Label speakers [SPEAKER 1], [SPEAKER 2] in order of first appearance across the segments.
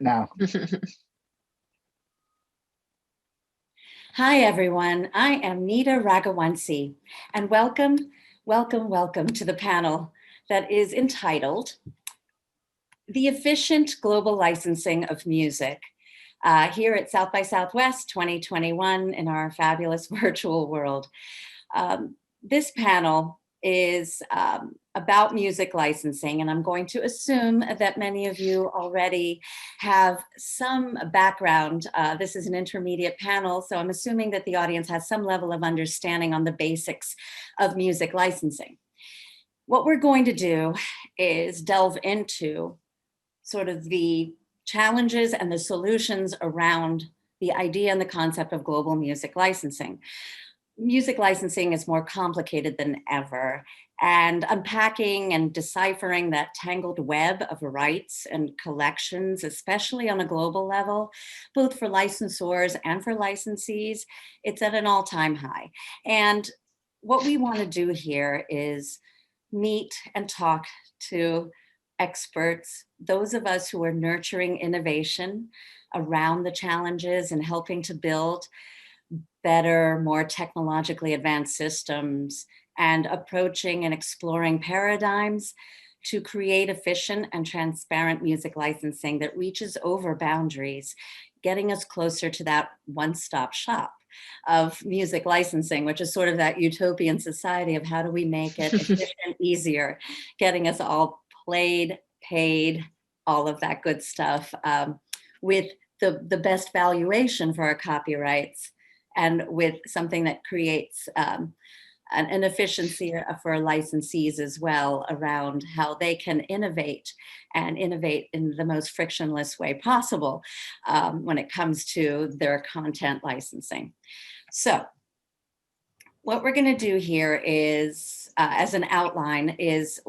[SPEAKER 1] now.
[SPEAKER 2] Hi, everyone. I am Nita Raghawansi, and welcome to the panel that is entitled The Efficient Global Licensing of Music, here at South by Southwest 2021 in our fabulous virtual world. This panel is about music licensing, and I'm going to assume that many of you already have some background. This is an intermediate panel, so I'm assuming that the audience has some level of understanding on the basics of music licensing. What we're going to do is delve into sort of the challenges and the solutions around the idea and the concept of global music licensing. Music licensing is more complicated than ever, and unpacking and deciphering that tangled web of rights and collections, especially on a global level, both for licensors and for licensees, it's at an all-time high. And what we want to do here is meet and talk to experts, those of us who are nurturing innovation around the challenges and helping to build better, more technologically advanced systems, and approaching and exploring paradigms to create efficient and transparent music licensing that reaches over boundaries, getting us closer to that one-stop shop of music licensing, which is sort of that utopian society of how do we make it efficient, easier, getting us all played, paid, all of that good stuff, with the best valuation for our copyrights, and with something that creates an efficiency for licensees as well around how they can innovate in the most frictionless way possible when it comes to their content licensing. So what we're going to do here is, as an outline, is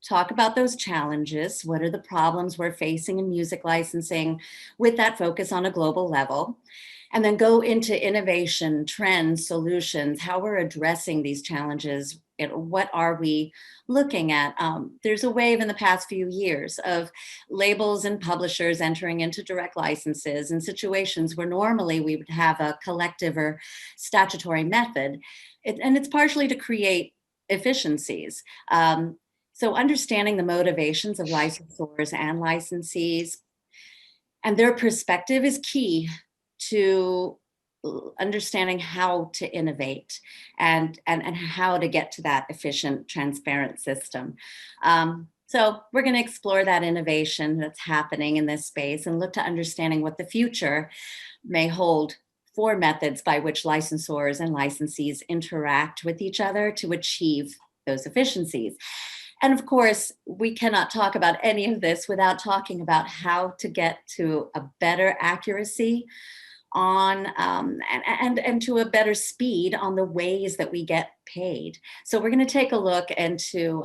[SPEAKER 2] talk about those challenges. What are the problems we're facing in music licensing with that focus on a global level? And then go into innovation, trends, solutions, how we're addressing these challenges. What are we looking at? There's a wave in the past few years of labels and publishers entering into direct licenses in situations where normally we would have a collective or statutory method. And it's partially to create efficiencies. So understanding the motivations of licensors and licensees and their perspective is key to understanding how to innovate and how to get to that efficient, transparent system. So we're going to explore that innovation that's happening in this space and look to understanding what the future may hold for methods by which licensors and licensees interact with each other to achieve those efficiencies. And of course, we cannot talk about any of this without talking about how to get to a better accuracy on and to a better speed on the ways that we get paid. So we're going to take a look into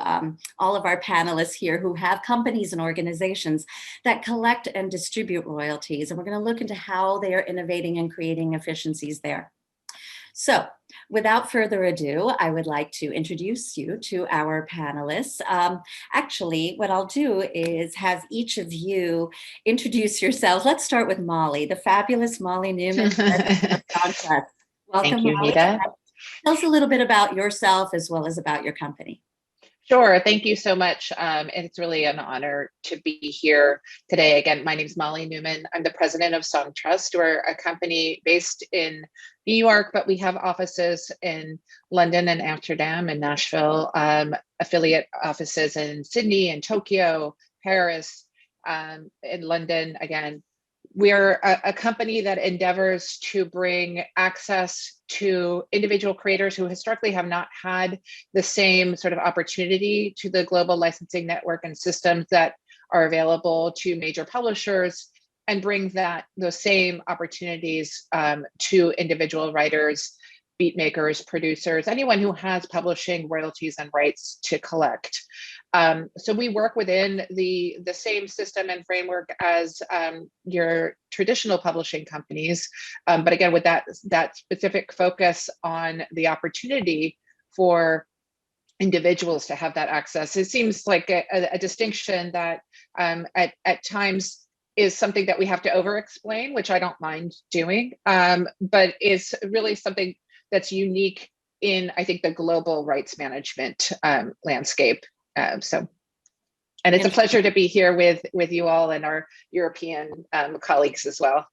[SPEAKER 2] all of our panelists here who have companies and organizations that collect and distribute royalties. And we're going to look into how they are innovating and creating efficiencies there. So without further ado, I would like to introduce you to our panelists. Actually, what I'll do is have each of you introduce yourselves. Let's start with Molly, the fabulous Molly Newman. Welcome,
[SPEAKER 3] Thank you,
[SPEAKER 2] Molly.
[SPEAKER 3] Nita.
[SPEAKER 2] Tell us a little bit about yourself as well as about your company.
[SPEAKER 3] Sure. Thank you so much. And it's really an honor to be here today. Again, my name is Molly Newman. I'm the president of Songtrust. We're a company based in New York, but we have offices in London and Amsterdam and Nashville, affiliate offices in Sydney and Tokyo, Paris, in London again. We're a company that endeavors to bring access to individual creators who historically have not had the same sort of opportunity to the global licensing network and systems that are available to major publishers, and bring those same opportunities to individual writers, beat makers, producers, anyone who has publishing royalties and rights to collect. So we work within the same system and framework as your traditional publishing companies, but again, with that specific focus on the opportunity for individuals to have that access. It seems like a distinction that at times is something that we have to over-explain, which I don't mind doing, but is really something that's unique in, I think, the global rights management landscape. And it's a pleasure to be here with you all and our European colleagues as well.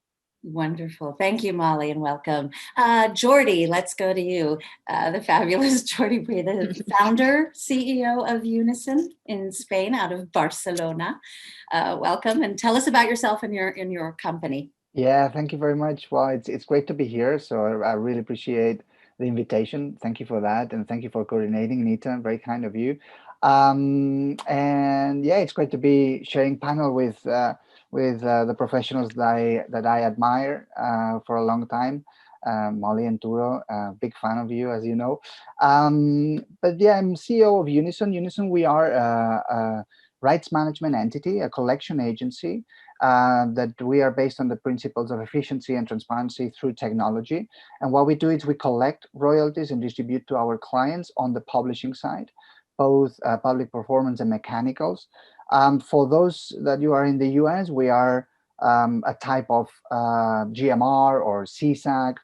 [SPEAKER 2] Wonderful. Thank you, Molly, and welcome. Jordi, let's go to you. The fabulous Jordi Puy, the founder, CEO of Unison in Spain, out of Barcelona. Welcome, and tell us about yourself and your company.
[SPEAKER 1] Yeah, thank you very much. Well, it's great to be here. So I really appreciate the invitation. Thank you for that, and thank you for coordinating, Nita. Very kind of you. And yeah, it's great to be sharing panel with the professionals that I admire for a long time. Molly and Turo, big fan of you, as you know. But yeah, I'm CEO of Unison. Unison, we are a rights management entity, a collection agency that we are based on the principles of efficiency and transparency through technology. And what we do is we collect royalties and distribute to our clients on the publishing side, both public performance and mechanicals. For those that you are in the US, we are a type of GMR or CSAC,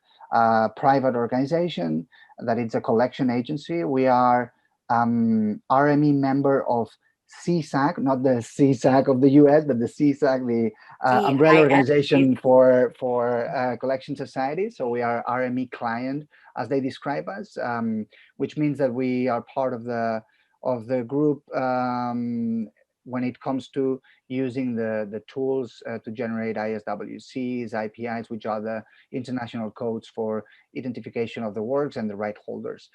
[SPEAKER 1] private organization that is a collection agency. We are RME member of CSAC, not the CSAC of the US, but the CSAC, the umbrella organization for collection societies. So we are RME client, as they describe us, which means that we are part of the group when it comes to using the tools to generate ISWCs, IPIs, which are the international codes for identification of the works and the right holders.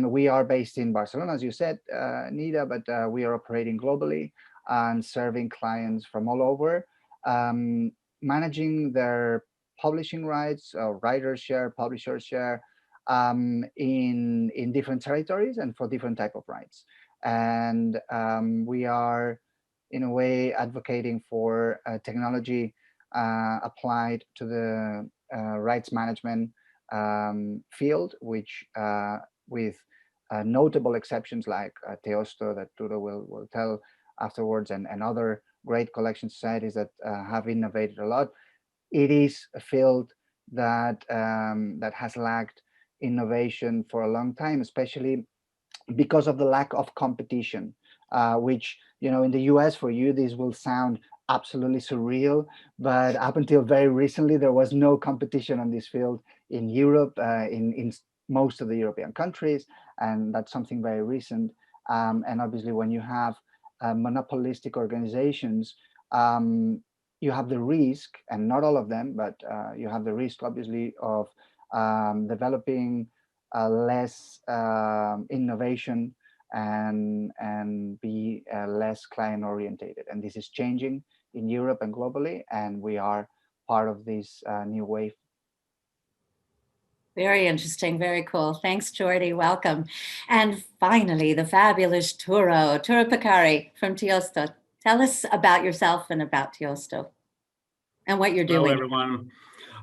[SPEAKER 1] We are based in Barcelona, as you said, Nida, but we are operating globally and serving clients from all over, managing their publishing rights, writers share, publishers share, in different territories and for different type of rights. And we are, in a way, advocating for technology applied to the rights management field, which with notable exceptions like Teosto, that Turo will tell afterwards, and other great collection societies that have innovated a lot. It is a field that that has lacked innovation for a long time, especially because of the lack of competition, which, you know, in the US, for you, this will sound absolutely surreal, but up until very recently, there was no competition on this field in Europe, in most of the European countries, and that's something very recent. And obviously, when you have monopolistic organizations, you have the risk, and not all of them, but you have the risk, obviously, of developing less innovation and be less client orientated. And this is changing in Europe and globally, and we are part of this new wave.
[SPEAKER 2] Very interesting, very cool. Thanks, Jordi, welcome. And finally, the fabulous Turo Peccari from Teosto. Tell us about yourself and about Teosto and what you're doing.
[SPEAKER 4] Hello, everyone.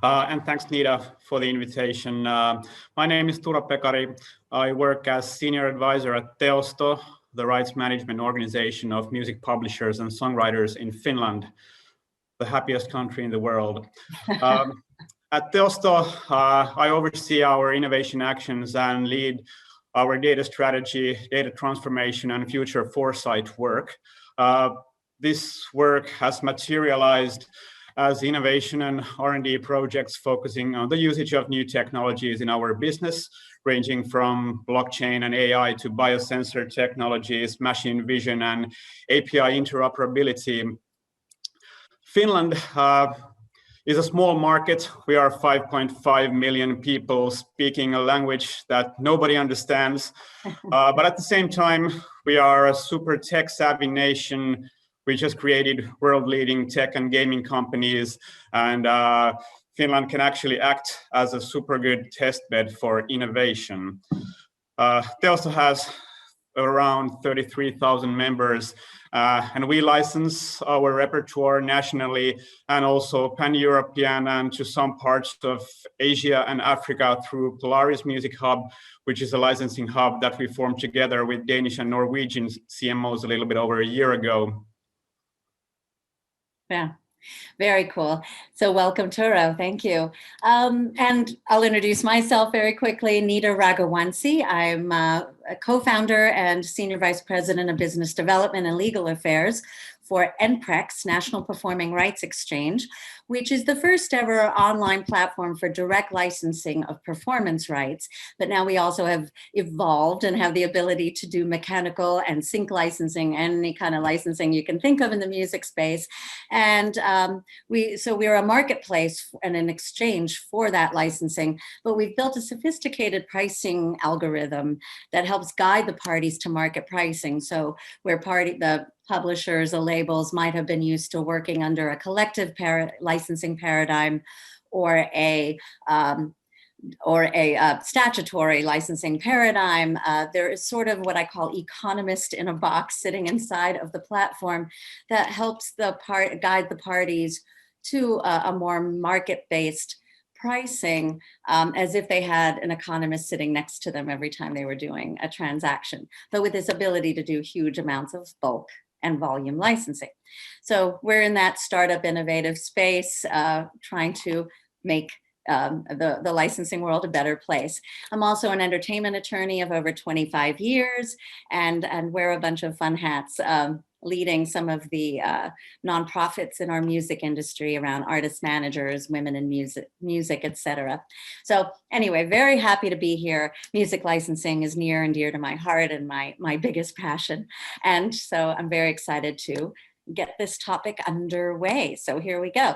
[SPEAKER 4] And thanks, Nita, for the invitation. My name is Turo Peccari. I work as senior advisor at Teosto, the rights management organization of music publishers and songwriters in Finland, the happiest country in the world. At Teosto, I oversee our innovation actions and lead our data strategy, data transformation, and future foresight work. This work has materialized as innovation and R&D projects focusing on the usage of new technologies in our business, ranging from blockchain and AI to biosensor technologies, machine vision, and API interoperability. Finland is a small market. We are 5.5 million people speaking a language that nobody understands. But at the same time, we are a super tech-savvy nation. We just created world-leading tech and gaming companies, and Finland can actually act as a super good test bed for innovation. Teosto has around 33,000 members, and we license our repertoire nationally and also pan-European and to some parts of Asia and Africa through Polaris Music Hub, which is a licensing hub that we formed together with Danish and Norwegian CMOs a little bit over a year ago.
[SPEAKER 2] Yeah, Very cool. So welcome, Turo. Thank you. And I'll introduce myself very quickly. Nita Raghawansi. I'm a co-founder and senior vice president of business development and legal affairs for NPREX, National Performing Rights Exchange, which is the first ever online platform for direct licensing of performance rights. But now we also have evolved and have the ability to do mechanical and sync licensing, any kind of licensing you can think of in the music space. And we're a marketplace and an exchange for that licensing, but we've built a sophisticated pricing algorithm that helps guide the parties to market pricing. So where the publishers, the labels might have been used to working under a collective licensing paradigm or a statutory licensing paradigm. There is sort of what I call economist in a box sitting inside of the platform that helps guide the parties to a more market-based pricing, as if they had an economist sitting next to them every time they were doing a transaction, but with this ability to do huge amounts of bulk and volume licensing. So we're in that startup innovative space, trying to make the licensing world a better place. I'm also an entertainment attorney of over 25 years and wear a bunch of fun hats, leading some of the nonprofits in our music industry around artist managers, women in music, etc. So anyway, very happy to be here. Music licensing is near and dear to my heart and my biggest passion. And so I'm very excited to get this topic underway. So here we go.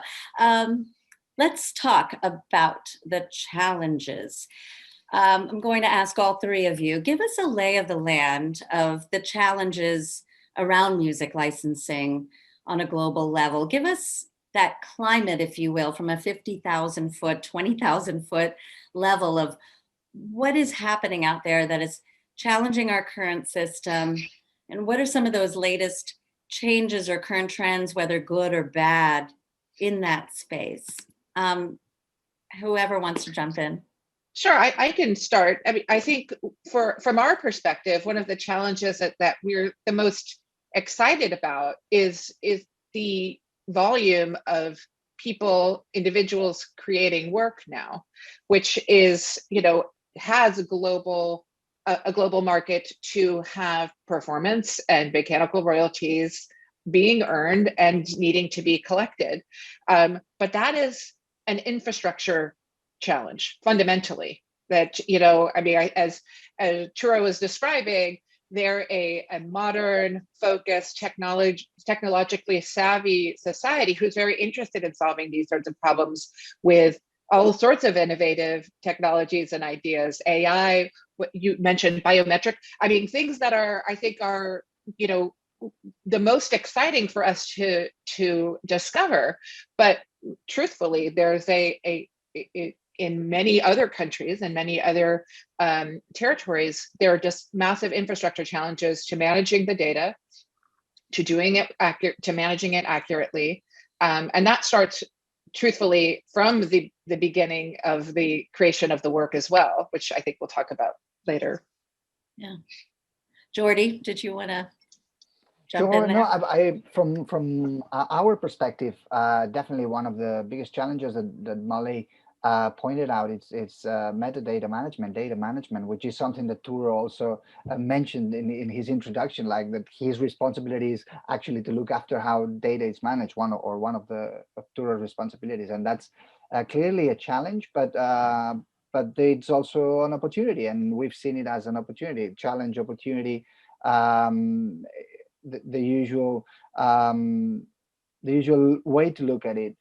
[SPEAKER 2] Let's talk about the challenges. I'm going to ask all three of you, give us a lay of the land of the challenges around music licensing on a global level. Give us that climate, if you will, from a 50,000 foot, 20,000 foot level of what is happening out there that is challenging our current system, and what are some of those latest changes or current trends, whether good or bad, in that space. Whoever wants to jump in.
[SPEAKER 3] Sure, I can start. I mean, I think from our perspective, one of the challenges that we're the most excited about is the volume of individuals creating work now, which is, has a global market to have performance and mechanical royalties being earned and needing to be collected. But that is an infrastructure challenge fundamentally, that, as Turo was describing, they're a modern, focused, technologically savvy society who's very interested in solving these sorts of problems with all sorts of innovative technologies and ideas. AI, what you mentioned, biometric, things that I think are, the most exciting for us to discover. But truthfully, there's in many other countries and many other territories, there are just massive infrastructure challenges to managing the data, to managing it accurately. And that starts, truthfully, from the beginning of the creation of the work as well, which I think we'll talk about later.
[SPEAKER 2] Yeah. Jordi, did you want to jump
[SPEAKER 1] Sure.
[SPEAKER 2] in there?
[SPEAKER 1] No, from our perspective, definitely one of the biggest challenges that Molly pointed out, it's metadata management, data management, which is something that Turo also mentioned in his introduction, like that his responsibility is actually to look after how data is managed, one of Turo's responsibilities, and that's clearly a challenge, but it's also an opportunity, and we've seen it as an opportunity, challenge, opportunity. The usual way to look at it.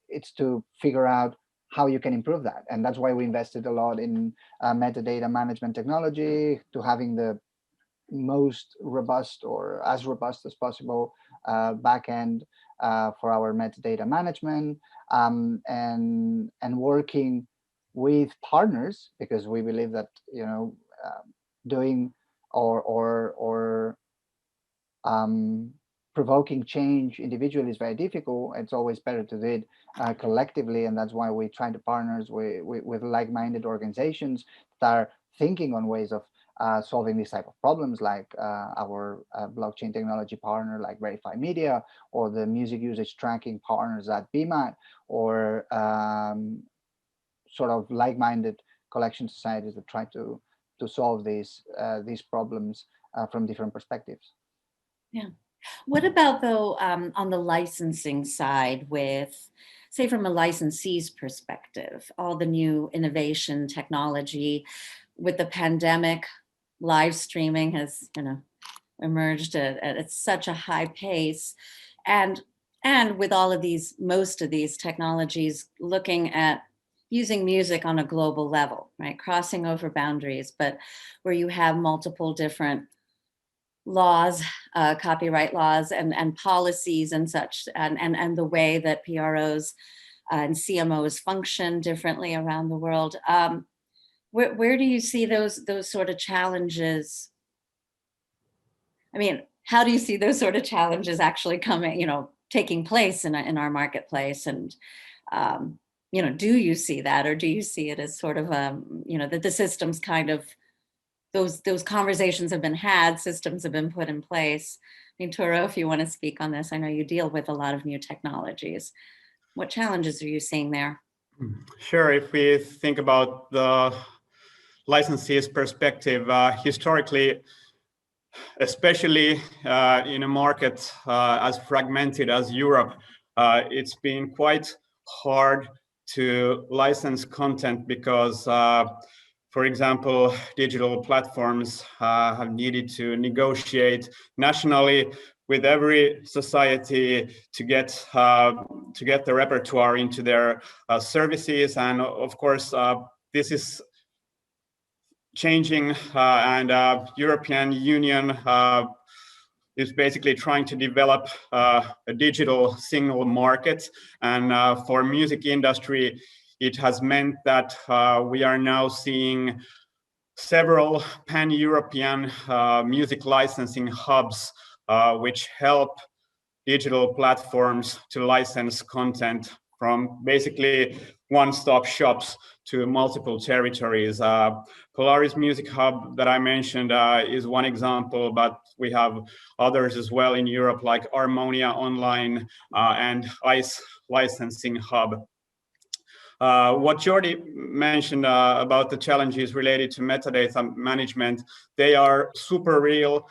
[SPEAKER 1] It's to figure out how you can improve that, and that's why we invested a lot in metadata management technology, to having the most robust, or as robust as possible, backend for our metadata management, and working with partners, because we believe that doing or provoking change individually is very difficult. It's always better to do it collectively, and that's why we try to partner with like-minded organizations that are thinking on ways of solving these type of problems, like our blockchain technology partner like Verify Media, or the music usage tracking partners at BMAT, or sort of like-minded collection societies that try to solve these problems from different perspectives.
[SPEAKER 2] Yeah. What about though on the licensing side, with, say, from a licensee's perspective, all the new innovation technology with the pandemic, live streaming has, emerged at such a high pace, and with all of these, most of these technologies looking at using music on a global level, right, crossing over boundaries, but where you have multiple different laws, copyright laws, and policies and such, and the way that PROs and CMOs function differently around the world. Where do you see those sort of challenges? I mean, how do you see those sort of challenges actually coming, taking place in our marketplace? And do you see that, or do you see it as sort of that the systems kind of, those conversations have been had, systems have been put in place? I mean, Turo, if you want to speak on this, I know you deal with a lot of new technologies. What challenges are you seeing there?
[SPEAKER 4] Sure. If we think about the licensee's perspective, historically, especially in a market as fragmented as Europe, it's been quite hard to license content because for example, digital platforms have needed to negotiate nationally with every society to get the repertoire into their services, and of course, this is changing, and European Union is basically trying to develop a digital single market, and for music industry, it has meant that we are now seeing several pan-European music licensing hubs which help digital platforms to license content from basically one-stop shops to multiple territories. Polaris Music Hub that I mentioned is one example, but we have others as well in Europe, like Harmonia Online and ICE Licensing Hub. What Jordi mentioned about the challenges related to metadata management, they are super real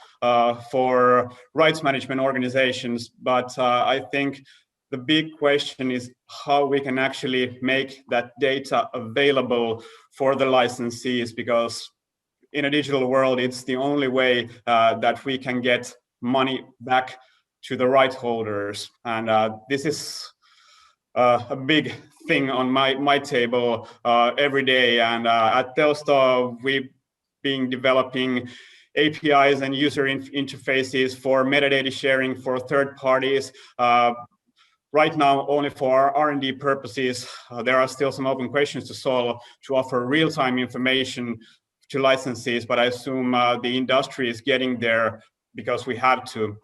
[SPEAKER 4] for rights management organizations, but I think the big question is how we can actually make that data available for the licensees, because in a digital world, it's the only way that we can get money back to the right holders. And this is a big thing on my table every day. And at Telsto, we've been developing APIs and user interfaces for metadata sharing for third parties. Right now, only for R&D purposes, there are still some open questions to solve to offer real-time information to licensees, but I assume the industry is getting there because we have to.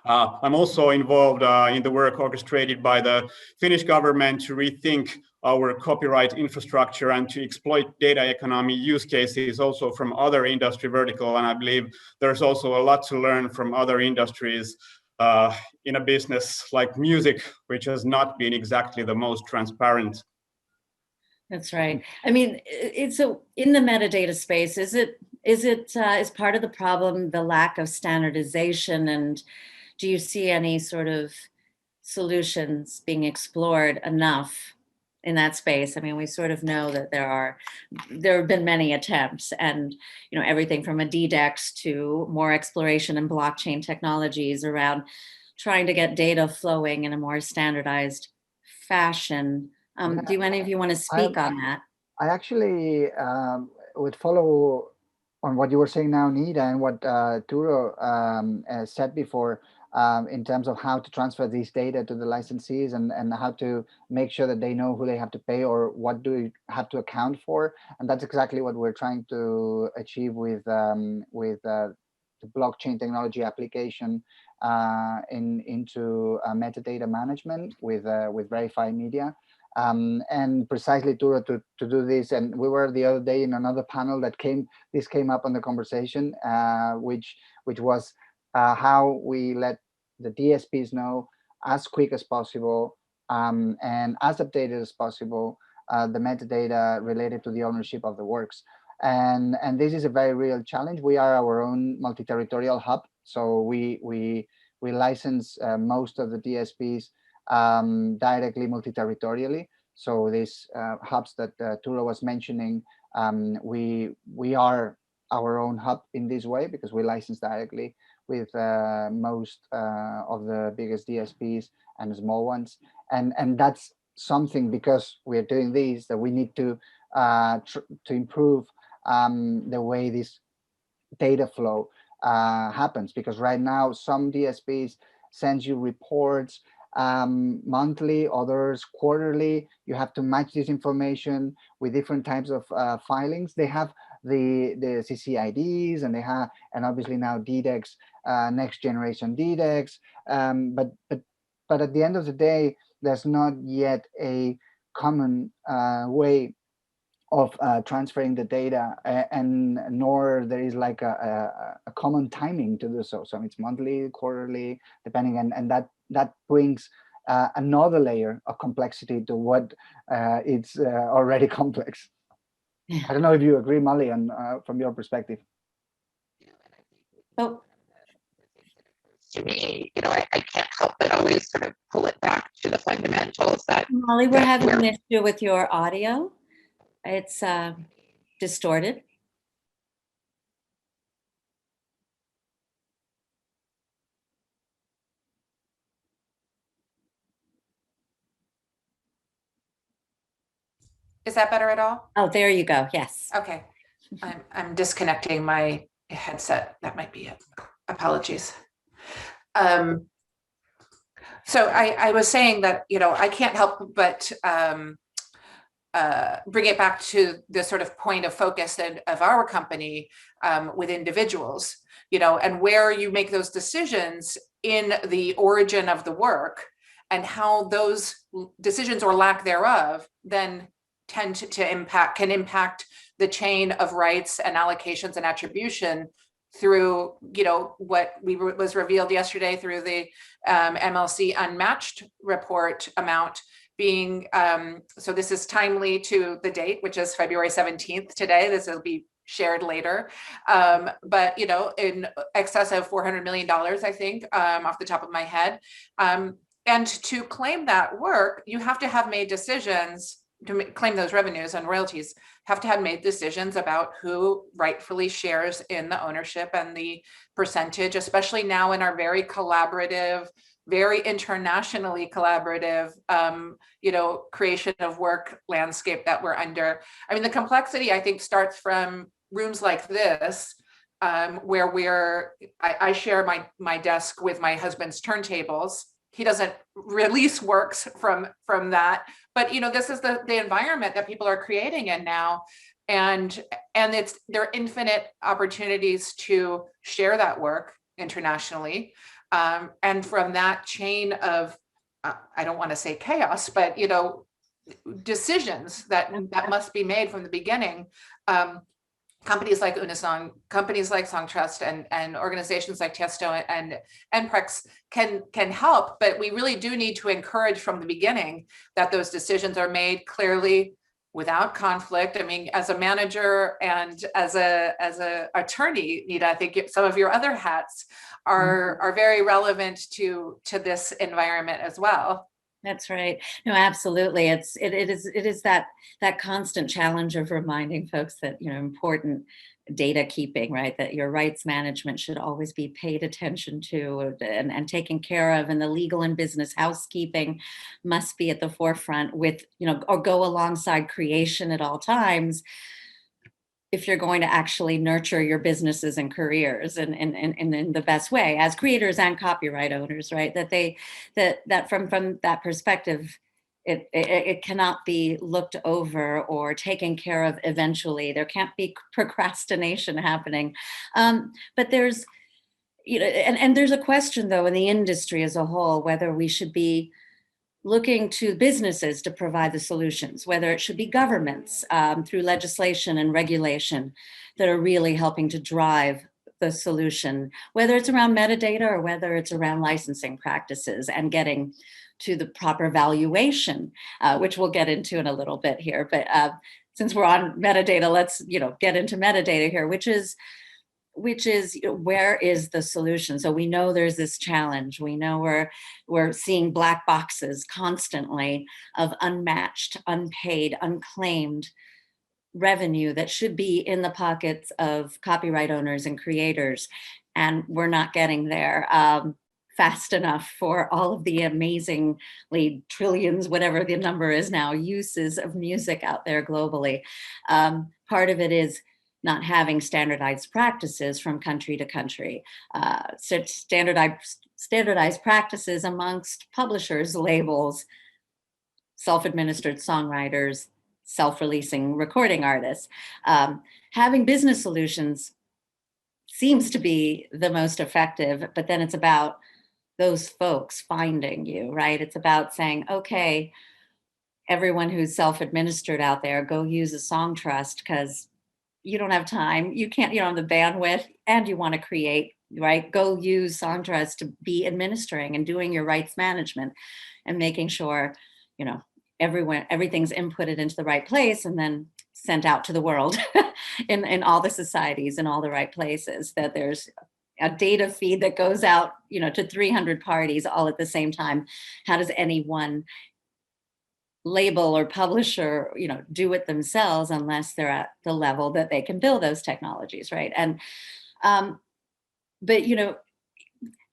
[SPEAKER 4] I'm also involved in the work orchestrated by the Finnish government to rethink our copyright infrastructure and to exploit data economy use cases also from other industry vertical. And I believe there's also a lot to learn from other industries in a business like music, which has not been exactly the most transparent.
[SPEAKER 2] That's right. I mean, it's in the metadata space, is part of the problem the lack of standardization, and do you see any sort of solutions being explored enough in that space? I mean, we sort of know that there have been many attempts, and everything from a DDEX to more exploration in blockchain technologies around trying to get data flowing in a more standardized fashion. Do any of you want to speak on that?
[SPEAKER 1] I actually would follow on what you were saying now, Nida, and what Turo said before, in terms of how to transfer these data to the licensees and how to make sure that they know who they have to pay or what do you have to account for. And that's exactly what we're trying to achieve with the blockchain technology application into metadata management with Verify Media. And precisely to do this, and we were the other day in another panel that came up on the conversation, which was how we let the DSPs know as quick as possible and as updated as possible the metadata related to the ownership of the works. And this is a very real challenge. We are our own multi-territorial hub, so we license most of the DSPs directly multi-territorially. So these hubs that Turo was mentioning, we are our own hub in this way because we license directly with most of the biggest DSPs and small ones, and that's something, because we're doing this, that we need to improve the way this data flow happens, because right now some DSPs send you reports monthly, others quarterly. You have to match this information with different types of filings. They have the CCIDs, and they have, and obviously now DDEX, next generation DDEX. But at the end of the day, there's not yet a common way of transferring the data, and nor there is like a common timing to do so. So it's monthly, quarterly, depending, and that brings another layer of complexity to what it's already complex.
[SPEAKER 2] Yeah.
[SPEAKER 1] I don't know if you agree, Molly, on from your perspective.
[SPEAKER 2] Oh,
[SPEAKER 3] To me, I can't help but always sort of pull it back to the fundamentals that
[SPEAKER 2] Molly, we're having an issue with your audio. It's distorted.
[SPEAKER 5] Is that better at all?
[SPEAKER 2] Oh, there you go. Yes.
[SPEAKER 5] Okay. I'm disconnecting my headset. That might be it. Apologies. So I was saying that, I can't help but bring it back to the sort of point of focus of our company with individuals, and where you make those decisions in the origin of the work, and how those decisions or lack thereof then tend can impact the chain of rights and allocations and attribution through, what was revealed yesterday through the MLC unmatched report amount being, so this is timely to the date, which is February 17th today. This will be shared later. But, in excess of $400 million, I think, off the top of my head. And to claim that work, you have to have made decisions to claim those revenues and royalties, have to have made decisions about who rightfully shares in the ownership and the percentage, especially now in our very collaborative, very internationally collaborative, creation of work landscape that we're under. I mean, the complexity, I think, starts from rooms like this, where I share my desk with my husband's turntables. He doesn't release works from that, but this is the environment that people are creating in now, and there are infinite opportunities to share that work internationally, and from that chain of I don't want to say chaos, but decisions that must be made from the beginning. Companies like Unisong, companies like Songtrust, and organizations like Tiesto and NPREX can help, but we really do need to encourage from the beginning that those decisions are made clearly, without conflict. I mean, as a manager and as a attorney, Nita, I think some of your other hats are very relevant to this environment as well.
[SPEAKER 2] That's right. No, absolutely. It is that constant challenge of reminding folks that, important data keeping, right? That your rights management should always be paid attention to and taken care of. And the legal and business housekeeping must be at the forefront with, or go alongside creation at all times, if you're going to actually nurture your businesses and careers and in the best way as creators and copyright owners, right? That from that perspective, it cannot be looked over or taken care of eventually. There can't be procrastination happening. But there's, and there's a question though in the industry as a whole, whether we should be looking to businesses to provide the solutions, whether it should be governments through legislation and regulation that are really helping to drive the solution, whether it's around metadata or whether it's around licensing practices and getting to the proper valuation, which we'll get into in a little bit here. But since we're on metadata, let's get into metadata here, which is where is the solution? So we know there's this challenge. We know we're seeing black boxes constantly of unmatched, unpaid, unclaimed revenue that should be in the pockets of copyright owners and creators, and we're not getting there fast enough for all of the amazingly trillions, whatever the number is now, uses of music out there globally. Part of it is not having standardized practices from country to country, standardized practices amongst publishers, labels, self-administered songwriters, self-releasing recording artists. Having business solutions seems to be the most effective, but then it's about those folks finding you, right? It's about saying, okay, everyone who's self-administered out there, go use a Songtrust because you don't have time, you can't, you don't have the bandwidth, and you want to create, right? Go use Songtrust to be administering and doing your rights management and making sure, everything's inputted into the right place and then sent out to the world in all the societies in all the right places, that there's a data feed that goes out, to 300 parties all at the same time. How does any one label or publisher, do it themselves unless they're at the level that they can build those technologies, right? And but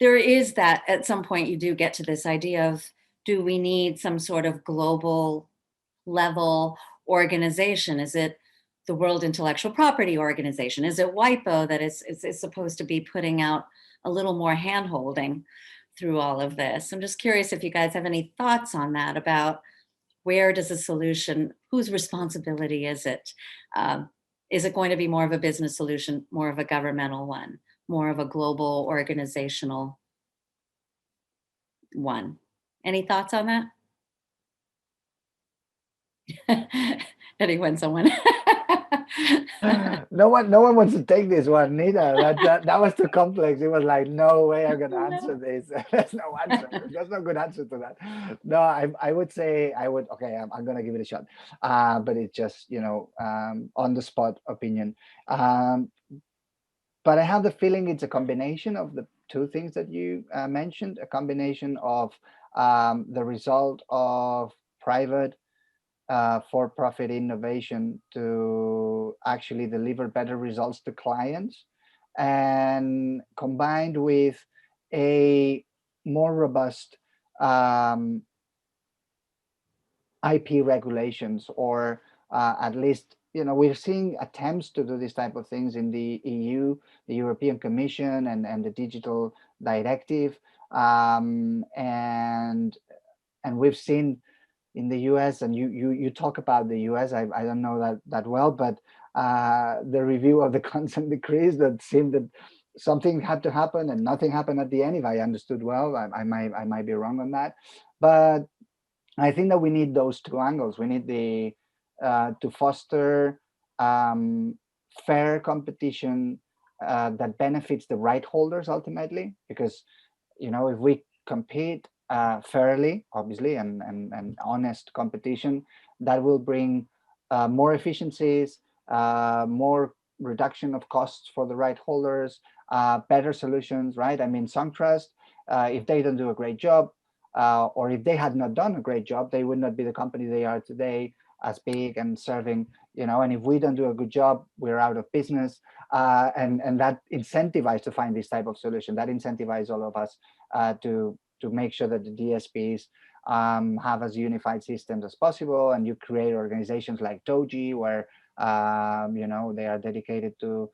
[SPEAKER 2] there is that at some point you do get to this idea of, do we need some sort of global level organization? Is it the World Intellectual Property Organization? Is it WIPO that is supposed to be putting out a little more hand-holding through all of this? I'm just curious if you guys have any thoughts on that, about where does the solution, whose responsibility is it? Is it going to be more of a business solution, more of a governmental one, more of a global organizational one? Any thoughts on that? Anyone, someone?
[SPEAKER 1] No one wants to take this one, Nita. That was too complex. It was like, no way I'm gonna answer this. There's no answer. There's no good answer to that. No, I would say okay, I'm gonna give it a shot. But it's just, on the spot opinion. But I have the feeling it's a combination of the two things that you mentioned, a combination of the result of private for-profit innovation to actually deliver better results to clients, and combined with a more robust IP regulations, or at least, we're seeing attempts to do these type of things in the EU, the European Commission, and the Digital Directive, and we've seen in the US, and you talk about the US, I don't know that well, but the review of the consent decrees, that seemed that something had to happen and nothing happened at the end, if I understood well. I might be wrong on that, but I think that we need those two angles. We need to foster fair competition that benefits the right holders ultimately, because if we compete fairly, obviously, and honest competition, that will bring more efficiencies, more reduction of costs for the right holders, better solutions, right? I mean, Songtrust, if they don't do a great job, or if they had not done a great job, they would not be the company they are today, as big and serving, and if we don't do a good job, we're out of business. And that incentivizes to find this type of solution, that incentivizes all of us to make sure that the DSPs have as unified systems as possible. And you create organizations like Doji, where they are dedicated to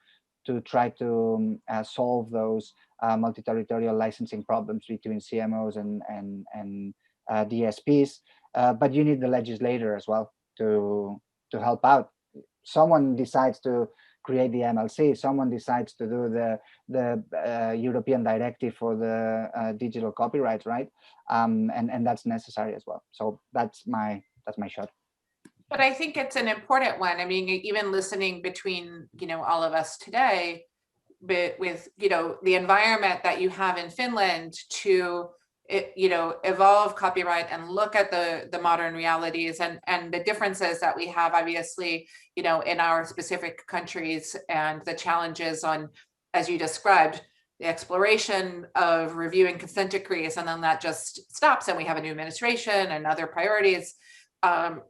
[SPEAKER 1] try to solve those multi-territorial licensing problems between CMOs and DSPs. But you need the legislator as well to help out. Someone decides to create the MLC, someone decides to do the European directive for the digital copyright, right? And that's necessary as well. So that's my shot.
[SPEAKER 5] But I think it's an important one. I mean, even listening between, all of us today, but with, the environment that you have in Finland to, evolve copyright and look at the modern realities and the differences that we have, obviously, in our specific countries, and the challenges on, as you described, the exploration of reviewing consent decrees, and then that just stops and we have a new administration and other priorities.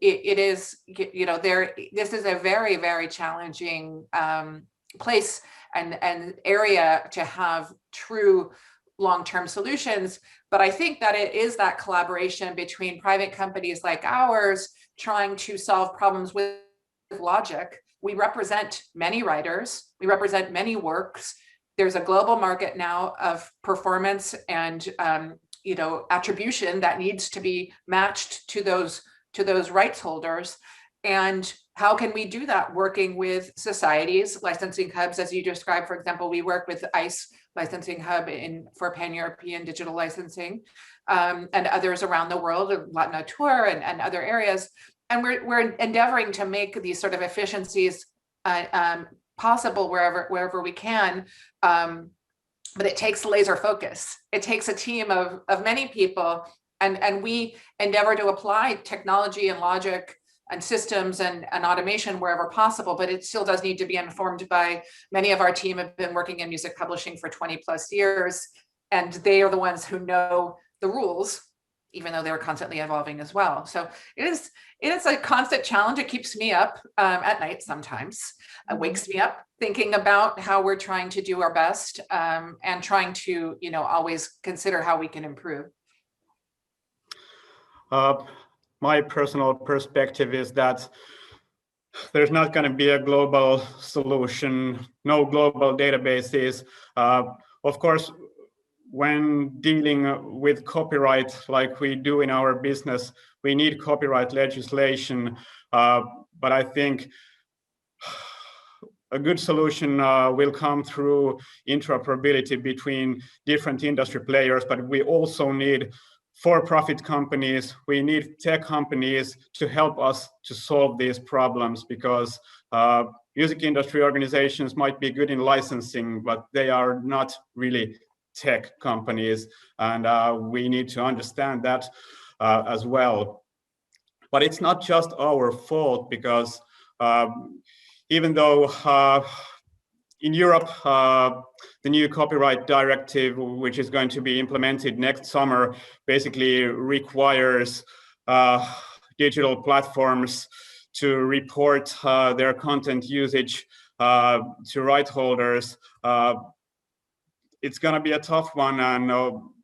[SPEAKER 5] It is, this is a very, very challenging place and area to have true long-term solutions. But I think that it is that collaboration between private companies like ours trying to solve problems with logic. We represent many writers, we represent many works. There's a global market now of performance and attribution that needs to be matched to those rights holders. And how can we do that? Working with societies, licensing hubs, as you described. For example, we work with ICE licensing hub for pan-European digital licensing, and others around the world, Latinatur and other areas. And we're endeavoring to make these sort of efficiencies possible wherever we can. But it takes laser focus. It takes a team of many people, and we endeavor to apply technology and logic and systems and automation wherever possible, but it still does need to be informed by many of our team have been working in music publishing for 20 plus years, and they are the ones who know the rules, even though they're constantly evolving as well. So it is a constant challenge. It keeps me up at night sometimes. It wakes me up thinking about how we're trying to do our best, and trying to, always consider how we can improve.
[SPEAKER 4] My personal perspective is that there's not going to be a global solution, no global databases. Of course, when dealing with copyright like we do in our business, we need copyright legislation. But I think a good solution will come through interoperability between different industry players, but we also need for-profit companies, we need tech companies to help us to solve these problems, because music industry organizations might be good in licensing, but they are not really tech companies, and we need to understand that as well. But it's not just our fault, because even though in Europe, the new copyright directive, which is going to be implemented next summer, basically requires digital platforms to report their content usage to right holders. It's going to be a tough one, and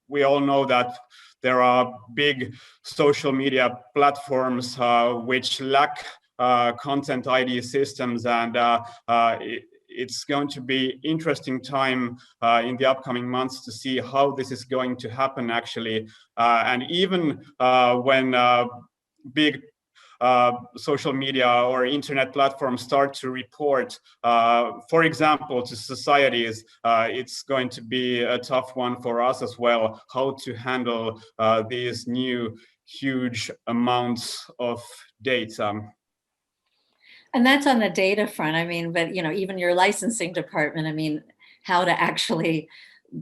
[SPEAKER 4] we all know that there are big social media platforms which lack content ID systems, and it's going to be interesting time in the upcoming months to see how this is going to happen actually. And even when big social media or internet platforms start to report, for example, to societies, it's going to be a tough one for us as well, how to handle these new huge amounts of data.
[SPEAKER 2] And that's on the data front. I mean, but even your licensing department, I mean, how to actually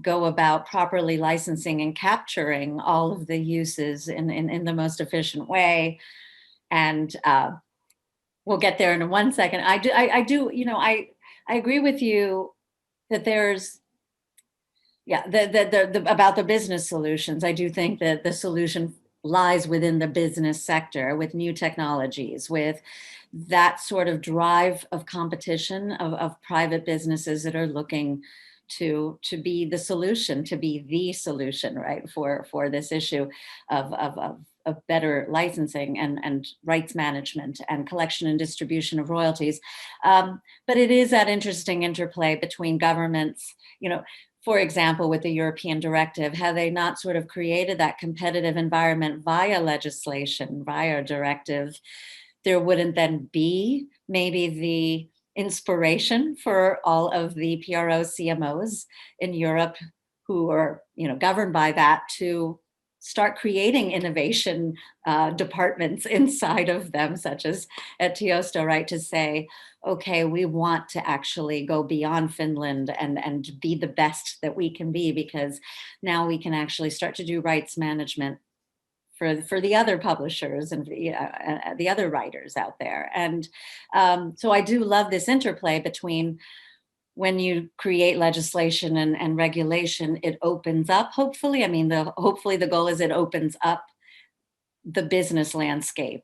[SPEAKER 2] go about properly licensing and capturing all of the uses in the most efficient way. And we'll get there in 1 second. I agree with you that there's, about the business solutions. I do think that the solution lies within the business sector with new technologies, with that sort of drive of competition of private businesses that are looking to be the solution, right, for this issue of better licensing and rights management and collection and distribution of royalties. But it is that interesting interplay between governments, for example, with the European directive, have they not sort of created that competitive environment via legislation, via directive? There wouldn't then be maybe the inspiration for all of the PRO CMOs in Europe who are, governed by that to start creating innovation departments inside of them, such as at Tiesto, right? To say, okay, we want to actually go beyond Finland and be the best that we can be, because now we can actually start to do rights management for the other publishers and the other writers out there. And so I do love this interplay between when you create legislation and regulation, it opens up, hopefully. I mean, hopefully the goal is it opens up the business landscape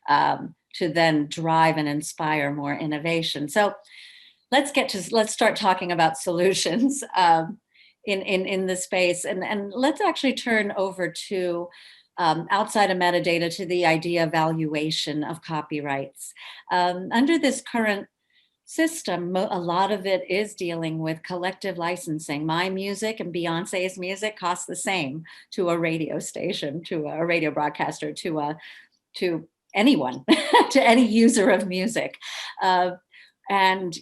[SPEAKER 2] to then drive and inspire more innovation. So let's start talking about solutions in the space. And let's actually turn over to outside of metadata to the idea of valuation of copyrights. Under this current system, a lot of it is dealing with collective licensing. My music and Beyonce's music costs the same to a radio station, to a radio broadcaster, to anyone, to any user of music. And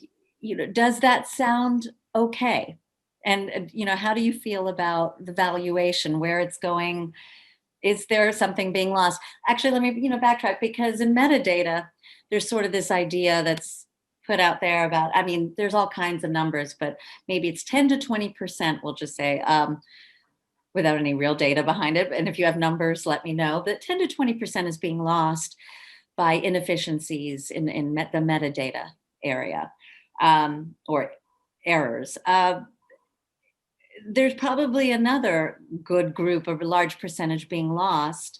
[SPEAKER 2] does that sound okay? And how do you feel about the valuation, where it's going? Is there something being lost? Actually, let me backtrack, because in metadata, there's sort of this idea that's put out there about, I mean, there's all kinds of numbers, but maybe it's 10 to 20%, we'll just say, without any real data behind it. And if you have numbers, let me know. But 10 to 20% is being lost by inefficiencies in the metadata area or errors. There's probably another good group, a large percentage being lost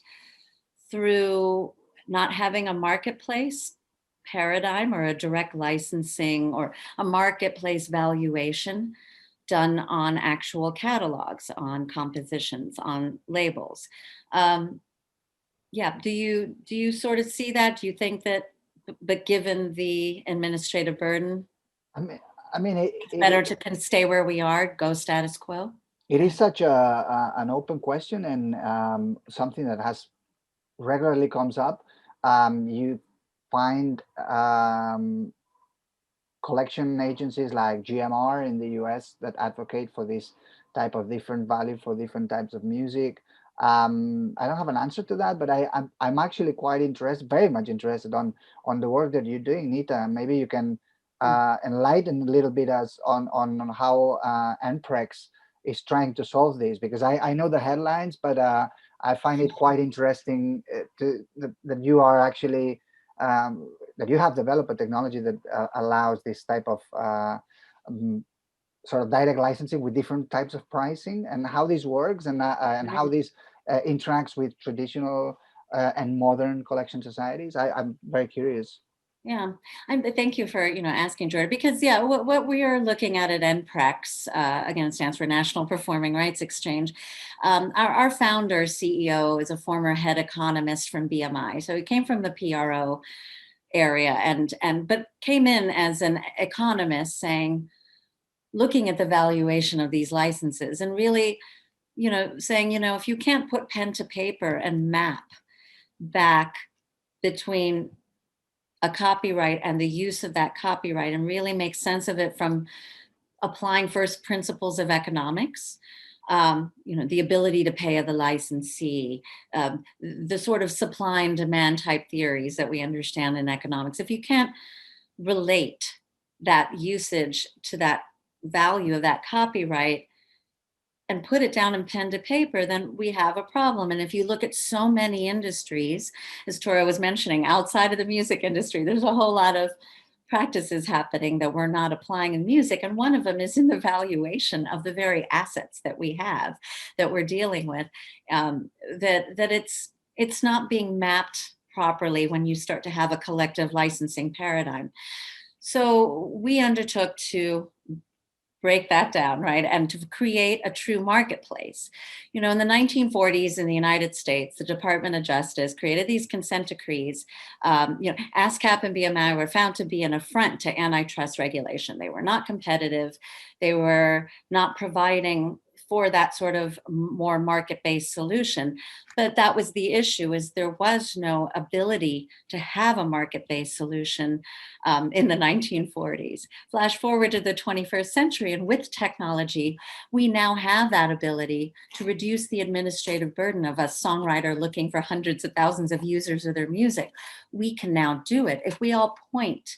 [SPEAKER 2] through not having a marketplace paradigm or a direct licensing or a marketplace valuation done on actual catalogs, on compositions, on labels. Yeah, do you sort of see that? Do you think that, but given the administrative burden,
[SPEAKER 1] I mean,
[SPEAKER 2] it's better to stay where we are, go status quo?
[SPEAKER 1] It is such an open question, and something that has regularly comes up. You find collection agencies like GMR in the US that advocate for this type of different value for different types of music. I don't have an answer to that, but I'm actually quite interested, very much interested on the work that you're doing, Nita. Maybe you can enlighten a little bit us on how NPREX is trying to solve this, because I know the headlines, but I find it quite interesting that you are actually that you have developed a technology that allows this type of sort of direct licensing with different types of pricing, and how this works, and how this interacts with traditional and modern collection societies. I'm very curious.
[SPEAKER 2] Yeah, thank you for asking, Jordan, because what we are looking at NPREX, again, stands for National Performing Rights Exchange. Our founder, CEO, is a former head economist from BMI, so he came from the PRO area, but came in as an economist, looking at the valuation of these licenses, and really, saying, if you can't put pen to paper and map back between a copyright and the use of that copyright, and really make sense of it from applying first principles of economics, the ability to pay the licensee, the sort of supply and demand type theories that we understand in economics. If you can't relate that usage to that value of that copyright and put it down in pen to paper, then we have a problem. And if you look at so many industries, as Tora was mentioning, outside of the music industry, there's a whole lot of practices happening that we're not applying in music. And one of them is in the valuation of the very assets that we have, that we're dealing with, that it's not being mapped properly when you start to have a collective licensing paradigm. So we undertook to break that down, right? And to create a true marketplace. In the 1940s in the United States, the Department of Justice created these consent decrees. ASCAP and BMI were found to be an affront to antitrust regulation. They were not competitive. They were not providing for that sort of more market-based solution. But that was the issue, is there was no ability to have a market-based solution in the 1940s. Flash forward to the 21st century, and with technology, we now have that ability to reduce the administrative burden of a songwriter looking for hundreds of thousands of users of their music. We can now do it if we all point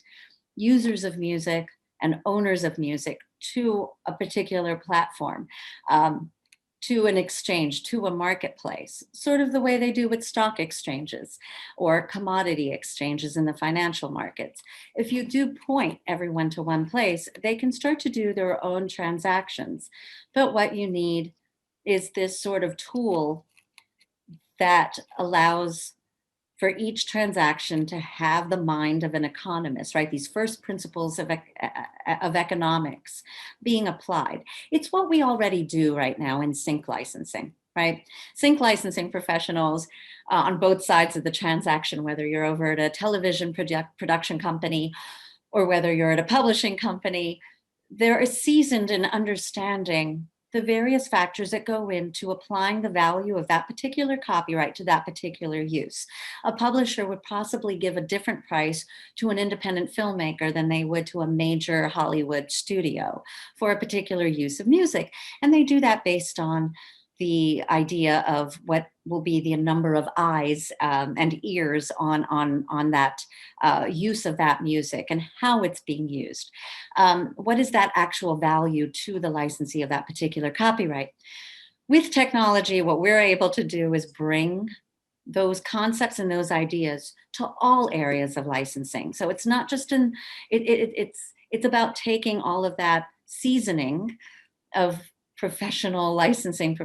[SPEAKER 2] users of music and owners of music to a particular platform, to an exchange, to a marketplace, sort of the way they do with stock exchanges or commodity exchanges in the financial markets. If you do point everyone to one place, they can start to do their own transactions. But what you need is this sort of tool that allows for each transaction to have the mind of an economist, right? These first principles of economics being applied. It's what we already do right now in sync licensing, right? Sync licensing professionals on both sides of the transaction, whether you're over at a television production company or whether you're at a publishing company, they're seasoned in understanding the various factors that go into applying the value of that particular copyright to that particular use. A publisher would possibly give a different price to an independent filmmaker than they would to a major Hollywood studio for a particular use of music. And they do that based on the idea of what will be the number of eyes and ears on that use of that music and how it's being used. What is that actual value to the licensee of that particular copyright? With technology, what we're able to do is bring those concepts and those ideas to all areas of licensing. So it's not just it's about taking all of that seasoning of professional licensing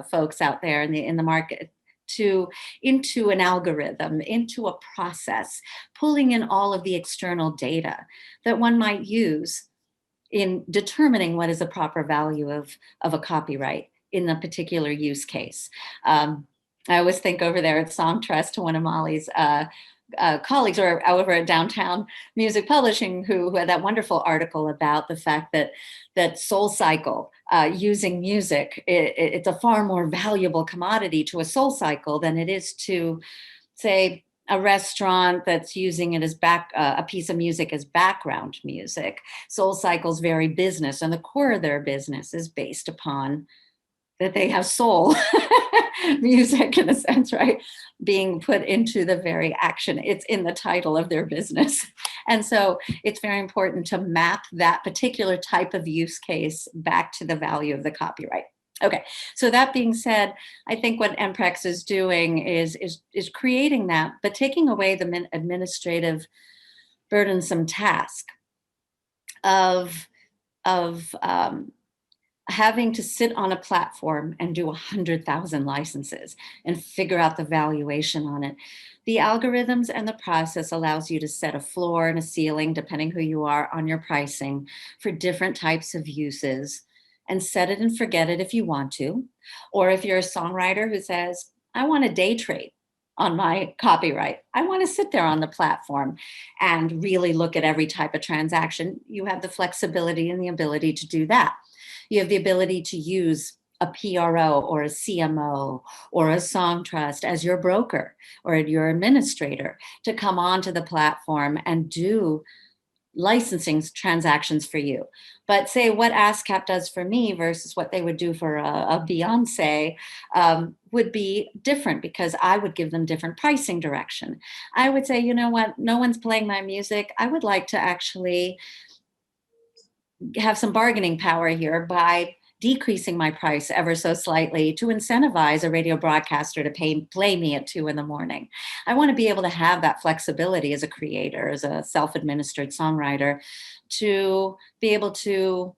[SPEAKER 2] folks out there in the market into an algorithm, into a process, pulling in all of the external data that one might use in determining what is a proper value of a copyright in a particular use case. I always think over there at Songtrust to one of Molly's colleagues, or over at Downtown Music Publishing, who had that wonderful article about the fact that SoulCycle, using music, it's a far more valuable commodity to a SoulCycle than it is to, say, a restaurant that's using it as a piece of music as background music. SoulCycle's very business, and the core of their business is based upon that they have soul music, in a sense, right? Being put into the very action. It's in the title of their business. And so it's very important to map that particular type of use case back to the value of the copyright. Okay, so that being said, I think what NPREX is doing is creating that, but taking away the administrative burdensome task of having to sit on a platform and do 100,000 licenses and figure out the valuation on it. The algorithms and the process allows you to set a floor and a ceiling, depending who you are, on your pricing for different types of uses, and set it and forget it if you want to. Or if you're a songwriter who says, I want a day trade on my copyright, I want to sit there on the platform and really look at every type of transaction, you have the flexibility and the ability to do that. You have the ability to use a PRO or a CMO or a Songtrust as your broker or your administrator to come onto the platform and do licensing transactions for you. But say what ASCAP does for me versus what they would do for a Beyonce would be different, because I would give them different pricing direction. I would say, you know what, no one's playing my music. I would like to actually have some bargaining power here by decreasing my price ever so slightly to incentivize a radio broadcaster to play me at 2 a.m. I want to be able to have that flexibility as a creator, as a self-administered songwriter, to be able to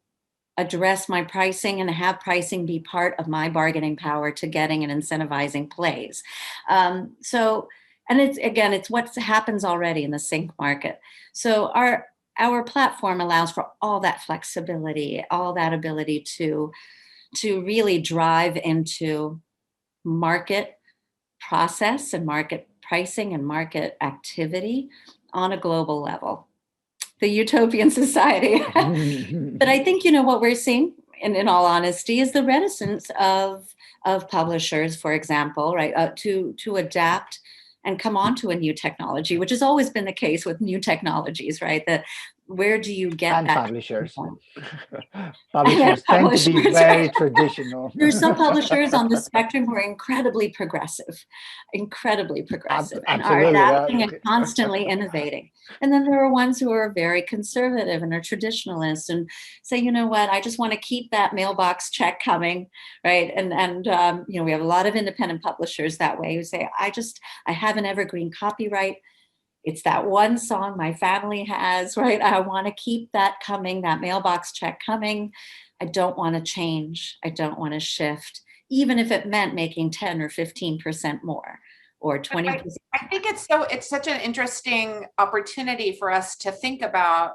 [SPEAKER 2] address my pricing and have pricing be part of my bargaining power to getting and incentivizing plays. And it's what happens already in the sync market. So our platform allows for all that flexibility, all that ability to really drive into market process and market pricing and market activity on a global level. The utopian society. But I think, what we're seeing in all honesty, is the reticence of publishers, for example, right, to adapt and come onto a new technology, which has always been the case with new technologies, right? That where do you get
[SPEAKER 1] And
[SPEAKER 2] that
[SPEAKER 1] publishers.
[SPEAKER 2] from?
[SPEAKER 1] Publishers tend to be
[SPEAKER 2] Publishers,
[SPEAKER 1] very
[SPEAKER 2] right?
[SPEAKER 1] traditional.
[SPEAKER 2] There's some publishers on the spectrum who are incredibly progressive and are
[SPEAKER 1] Absolutely.
[SPEAKER 2] adapting and constantly innovating. And then there are ones who are very conservative and are traditionalists and say, you know what, I just want to keep that mailbox check coming, right? And you know, we have a lot of independent publishers that way who say, I have an evergreen copyright. It's that one song my family has, right? I want to keep that coming, that mailbox check coming. I don't want to change. I don't want to shift, even if it meant making 10 or 15% more or 20%.
[SPEAKER 5] I think it's such an interesting opportunity for us to think about,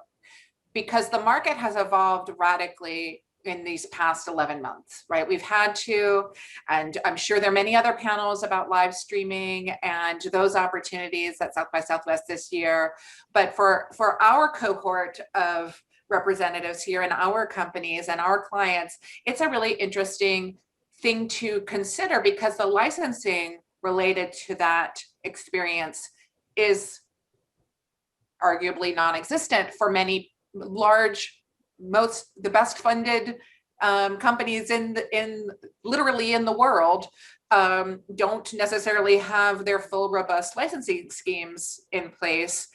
[SPEAKER 5] because the market has evolved radically in these past 11 months, right? We've had to, and I'm sure there are many other panels about live streaming and those opportunities at South by Southwest this year. But for our cohort of representatives here in our companies and our clients, it's a really interesting thing to consider, because the licensing related to that experience is arguably non-existent for many large, the best funded companies literally in the world don't necessarily have their full robust licensing schemes in place.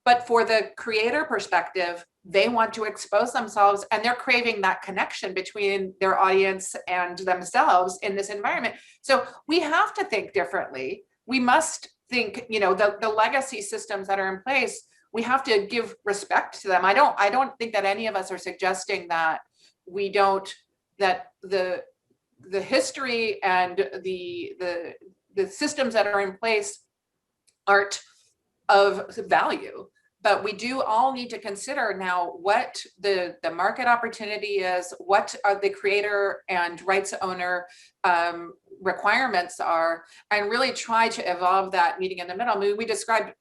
[SPEAKER 5] But for the creator perspective, they want to expose themselves and they're craving that connection between their audience and themselves in this environment. So we have to think differently. We must think, you know, the legacy systems that are in place, we have to give respect to them. I don't think that any of us are suggesting that that the history and the systems that are in place aren't of value, but we do all need to consider now what the market opportunity is, what are the creator and rights owner requirements are, and really try to evolve that meeting in the middle. I mean, we described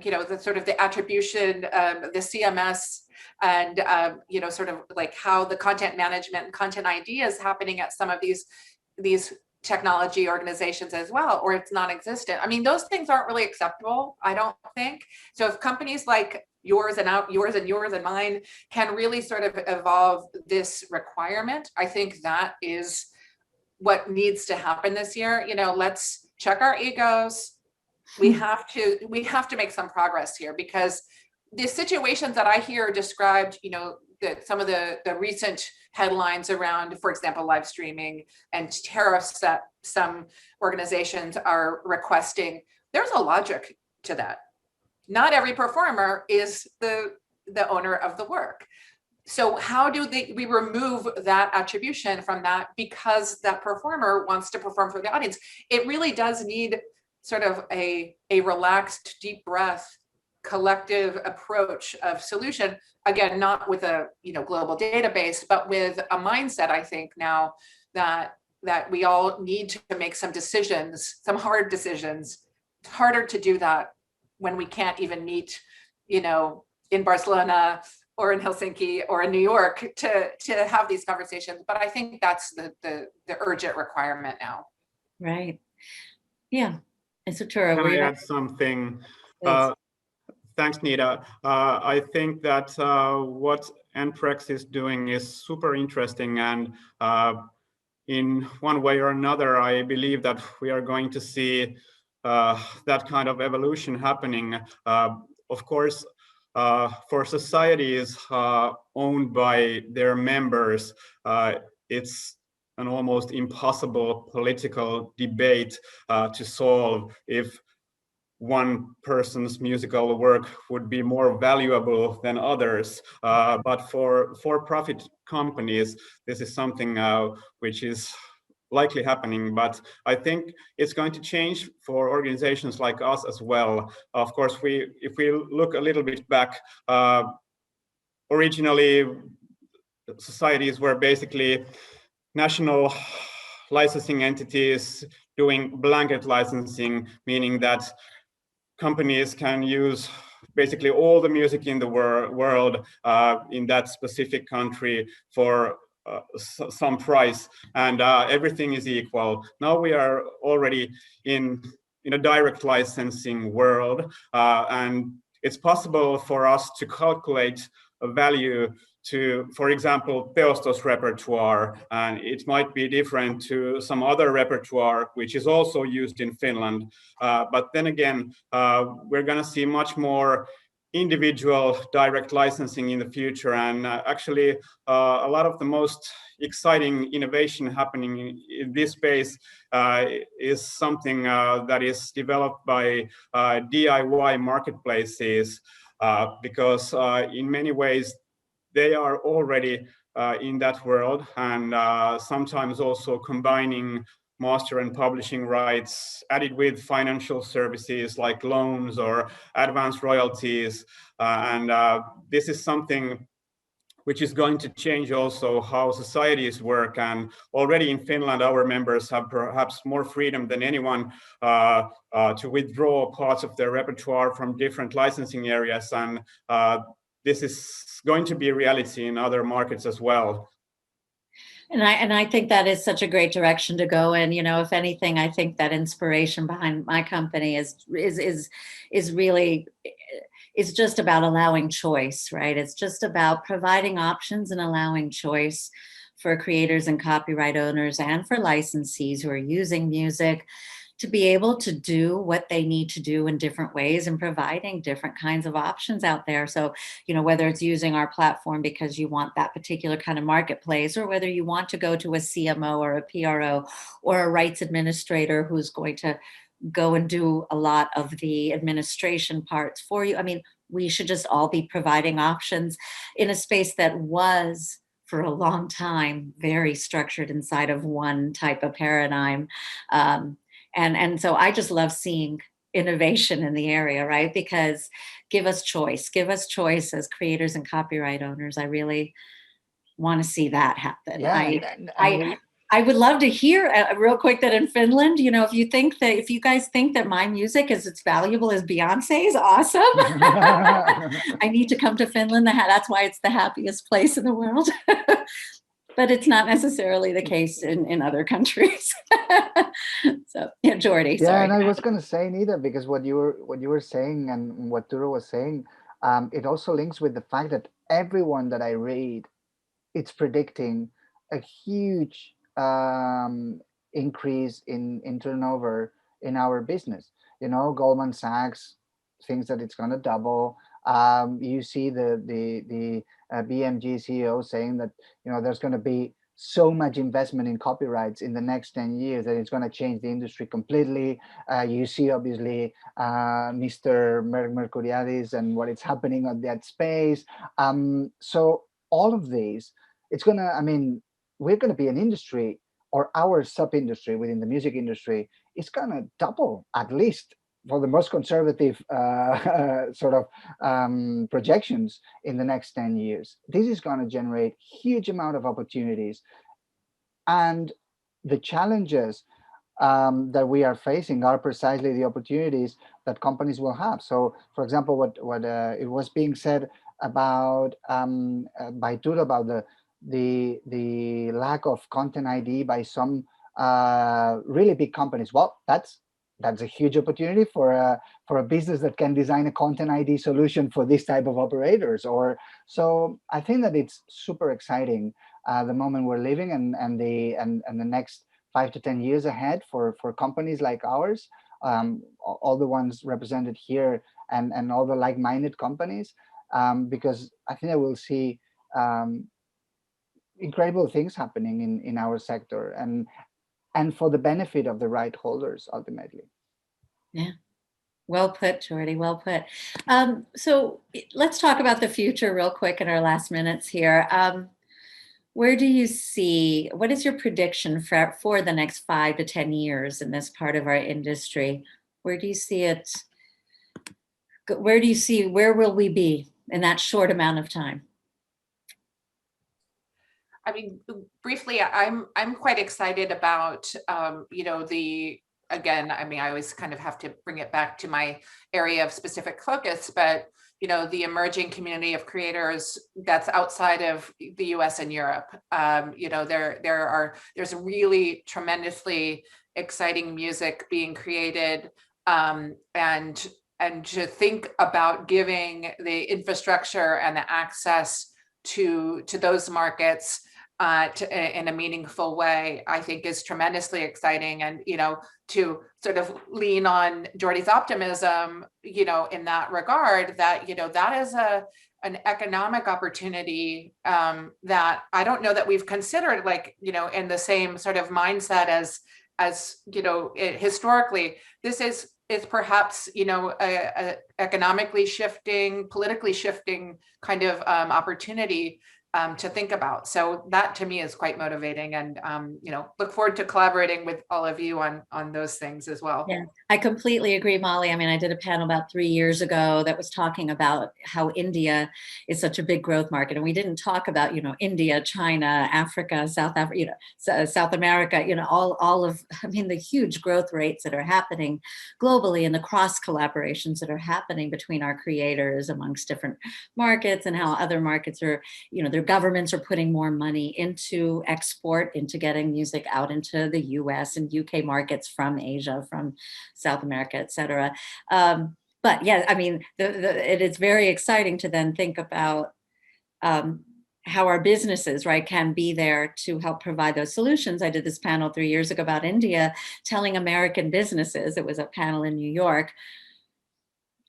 [SPEAKER 5] you know, the sort of the attribution, the CMS, and you know, sort of like how the content management and content ID is happening at some of these technology organizations as well, or it's non-existent. I mean, those things aren't really acceptable, I don't think. So if companies like yours and mine can really sort of evolve this requirement, I think that is what needs to happen this year. You know, let's check our egos. We have to make some progress here, because the situations that I hear described, you know, that some of the recent headlines around, for example, live streaming and tariffs that some organizations are requesting, there's a logic to that. Not every performer is the owner of the work. So how do we remove that attribution from that because that performer wants to perform for the audience? It really does need sort of a relaxed, deep breath, collective approach of solution. Again, not with a global database, but with a mindset, I think now that we all need to make some decisions, some hard decisions. It's harder to do that when we can't even meet, in Barcelona or in Helsinki or in New York to have these conversations. But I think that's the urgent requirement now.
[SPEAKER 2] Right. Yeah. And so Tura,
[SPEAKER 4] can I add something? Thanks, Nita. I think that what NPREX is doing is super interesting, and in one way or another, I believe that we are going to see that kind of evolution happening. Of course, for societies owned by their members, it's an almost impossible political debate to solve if one person's musical work would be more valuable than others. But for for-profit companies, this is something which is likely happening, but I think it's going to change for organizations like us as well. Of course, if we look a little bit back, originally societies were basically national licensing entities doing blanket licensing, meaning that companies can use basically all the music in the world in that specific country for some price, and everything is equal. Now we are already in a direct licensing world, and it's possible for us to calculate a value to, for example, Teosto's repertoire, and it might be different to some other repertoire which is also used in Finland. But then again, we're going to see much more individual direct licensing in the future, and actually a lot of the most exciting innovation happening in this space is something that is developed by DIY marketplaces, because in many ways they are already in that world, and sometimes also combining master and publishing rights added with financial services like loans or advanced royalties. And this is something which is going to change also how societies work. And already in Finland, our members have perhaps more freedom than anyone to withdraw parts of their repertoire from different licensing areas. And this is going to be a reality in other markets as well.
[SPEAKER 2] And I think that is such a great direction to go in. You know, if anything, I think that inspiration behind my company is really, it's just about allowing choice, right? It's just about providing options and allowing choice for creators and copyright owners and for licensees who are using music to be able to do what they need to do in different ways, and providing different kinds of options out there. So, you know, whether it's using our platform because you want that particular kind of marketplace, or whether you want to go to a CMO or a PRO or a rights administrator who's going to go and do a lot of the administration parts for you. I mean, we should just all be providing options in a space that was, for a long time, very structured inside of one type of paradigm. And so I just love seeing innovation in the area, right? Because give us choice as creators and copyright owners. I really want to see that happen.
[SPEAKER 1] Yeah,
[SPEAKER 2] I would love to hear real quick that in Finland, you know, if you guys think that my music is as valuable as Beyonce's, awesome. I need to come to Finland. That's why it's the happiest place in the world. But it's not necessarily the case in other countries. So yeah, Jordi.
[SPEAKER 1] Yeah,
[SPEAKER 2] sorry.
[SPEAKER 1] and I was going to say, Nita, because what you were saying and what Turo was saying, it also links with the fact that everyone that I read, it's predicting a huge increase in turnover in our business. You know, Goldman Sachs thinks that it's going to double. You see the BMG CEO saying that, you know, there's going to be so much investment in copyrights in the next 10 years that it's going to change the industry completely. You see, obviously, Mr. Mercuriadis and what is happening on that space. So all of these, it's going to, I mean, we're going to be an industry, or our sub-industry within the music industry is going to double, at least for the most conservative sort of projections in the next 10 years. This is going to generate huge amount of opportunities. And the challenges that we are facing are precisely the opportunities that companies will have. So, for example, what it was being said about by Turo about the lack of content ID by some really big companies. Well, that's a huge opportunity for a business that can design a content ID solution for this type of operators. Or so I think that it's super exciting the moment we're living, and the next 5 to 10 years ahead for companies like ours, all the ones represented here, and all the like-minded companies, because I think that we'll see incredible things happening in our sector, and for the benefit of the right holders ultimately.
[SPEAKER 2] Yeah. Well put, Jordi, well put. So let's talk about the future real quick in our last minutes here. Where do you see, what is your prediction for the next 5 to 10 years in this part of our industry? Where do you see it? Where will we be in that short amount of time?
[SPEAKER 5] I mean, briefly, I'm quite excited about, you know, again, I mean, I always kind of have to bring it back to my area of specific focus, but, the emerging community of creators that's outside of the US and Europe. There's really tremendously exciting music being created, and to think about giving the infrastructure and the access to those markets in a meaningful way, I think is tremendously exciting. And, to sort of lean on Jordi's optimism, in that regard, that, that is an economic opportunity that I don't know that we've considered, like, in the same sort of mindset as historically. This is perhaps, a economically shifting, politically shifting kind of opportunity to think about. So that to me is quite motivating, and look forward to collaborating with all of you on those things as well.
[SPEAKER 2] Yeah, I completely agree, Molly. I mean, I did a panel about 3 years ago that was talking about how India is such a big growth market, and we didn't talk about India, China, Africa, South Africa, South America, all of, I mean, the huge growth rates that are happening globally, and the cross collaborations that are happening between our creators amongst different markets, and how other markets are, their governments are putting more money into export, into getting music out into the US and UK markets from Asia, from South America, et cetera. But yeah, I mean, it is very exciting to then think about how our businesses, right, can be there to help provide those solutions. I did this panel 3 years ago about India, telling American businesses, it was a panel in New York,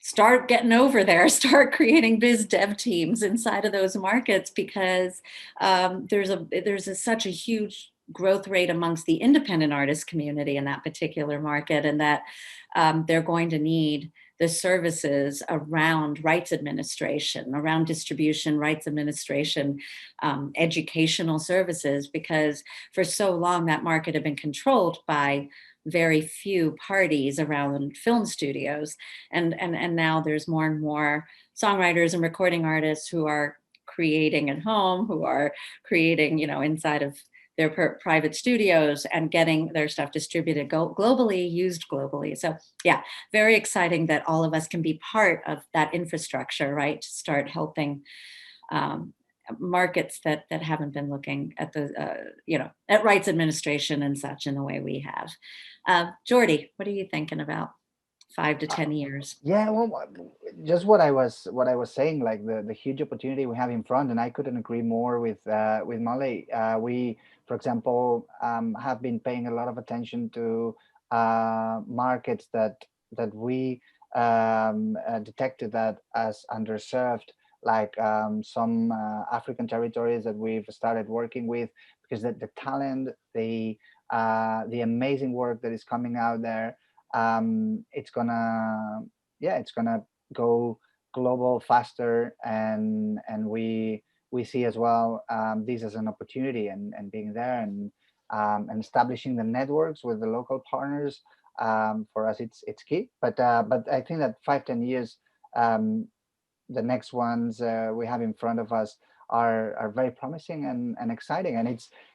[SPEAKER 2] start getting over there, start creating biz dev teams inside of those markets, because there's such a huge growth rate amongst the independent artist community in that particular market, and that they're going to need the services around rights administration, around distribution, rights administration, educational services, because for so long that market had been controlled by very few parties around film studios. And now there's more and more songwriters and recording artists who are creating at home, who are creating, inside of their private studios and getting their stuff distributed globally, used globally. So yeah, very exciting that all of us can be part of that infrastructure, right? To start helping markets that haven't been looking at at rights administration and such in the way we have. Jordi, what are you thinking about 5 to 10 years?
[SPEAKER 1] Yeah, well, just what I was saying, like the huge opportunity we have in front, and I couldn't agree more with Molly. We, for example, have been paying a lot of attention to markets that we detected that as underserved, like some African territories that we've started working with, because the talent, the amazing work that is coming out there, it's gonna go global faster, and we see as well this as an opportunity, and being there and establishing the networks with the local partners, for us it's key. But I think that 5-10 years, the next ones we have in front of us are very promising and exciting. And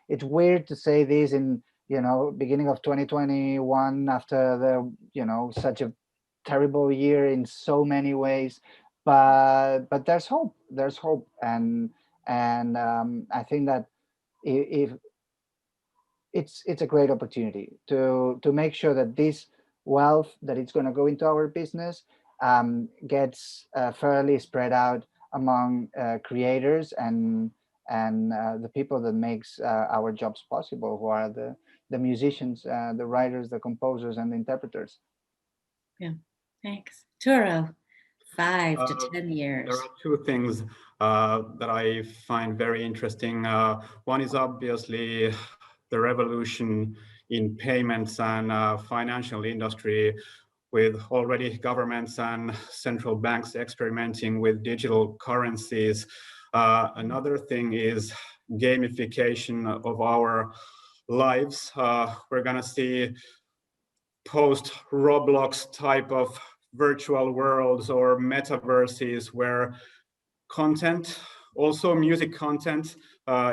[SPEAKER 1] it's weird to say this in beginning of 2021, after the such a terrible year in so many ways, but there's hope, and I think that if it's a great opportunity to make sure that this wealth that it's going to go into our business gets fairly spread out among creators and the people that makes our jobs possible, who are the musicians, the writers, the composers, and the interpreters.
[SPEAKER 2] Yeah, thanks. Turo, 5 to 10 years.
[SPEAKER 4] There are two things that I find very interesting. One is obviously the revolution in payments and financial industry, with already governments and central banks experimenting with digital currencies. Another thing is gamification of our lives. We're gonna see post Roblox type of virtual worlds or metaverses where content, also music content,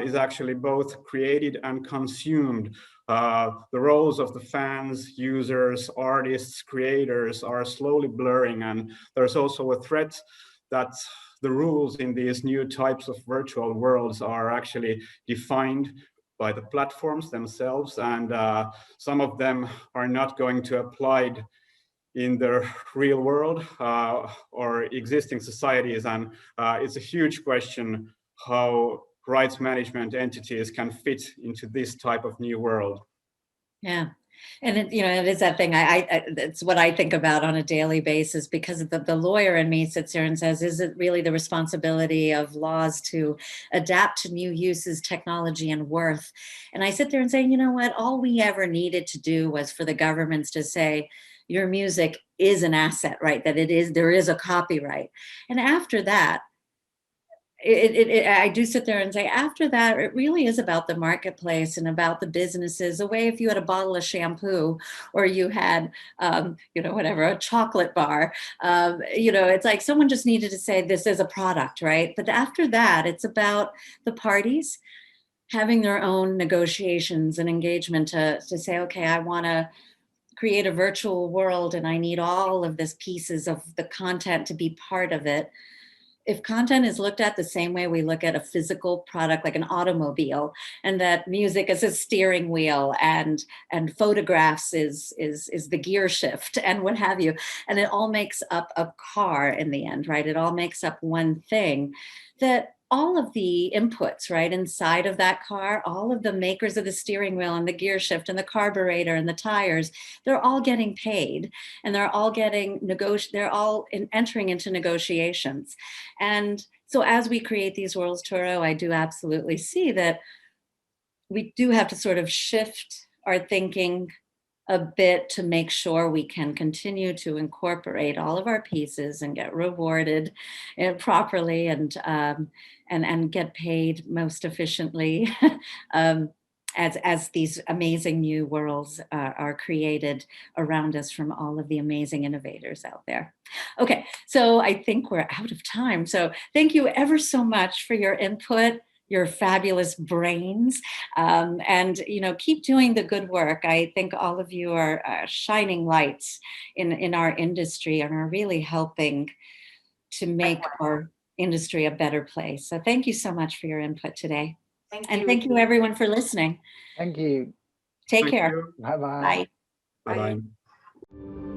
[SPEAKER 4] is actually both created and consumed. The roles of the fans, users, artists, creators are slowly blurring, and there's also a threat that the rules in these new types of virtual worlds are actually defined by the platforms themselves, and some of them are not going to apply in the real world or existing societies. And it's a huge question how rights management entities can fit into this type of new world.
[SPEAKER 2] Yeah. And it, it is that thing. It's what I think about on a daily basis, because the lawyer in me sits there and says, is it really the responsibility of laws to adapt to new uses, technology, and worth? And I sit there and say, you know what? All we ever needed to do was for the governments to say, your music is an asset, right? That there is a copyright. And after that, I do sit there and say, after that, it really is about the marketplace and about the businesses. The way if you had a bottle of shampoo, or you had, whatever, a chocolate bar, it's like someone just needed to say this is a product, right? But after that, it's about the parties having their own negotiations and engagement to say, okay, I want to create a virtual world and I need all of this pieces of the content to be part of it. If content is looked at the same way we look at a physical product, like an automobile, and that music is a steering wheel and photographs is the gear shift and what have you, and it all makes up a car in the end, right? It all makes up one thing. That all of the inputs, right, inside of that car, all of the makers of the steering wheel and the gear shift and the carburetor and the tires, they're all getting paid, and they're all entering into negotiations. And so as we create these worlds, Turo, I do absolutely see that we do have to sort of shift our thinking a bit to make sure we can continue to incorporate all of our pieces and get rewarded properly and get paid most efficiently as these amazing new worlds are created around us from all of the amazing innovators out there. Okay, so I think we're out of time. So thank you ever so much for your input, your fabulous brains, and keep doing the good work. I think all of you are shining lights in our industry and are really helping to make our industry a better place. So thank you so much for your input today. And thank you everyone for listening.
[SPEAKER 1] Thank you.
[SPEAKER 2] Take care.
[SPEAKER 1] Bye-bye.
[SPEAKER 2] Bye.
[SPEAKER 4] Bye-bye.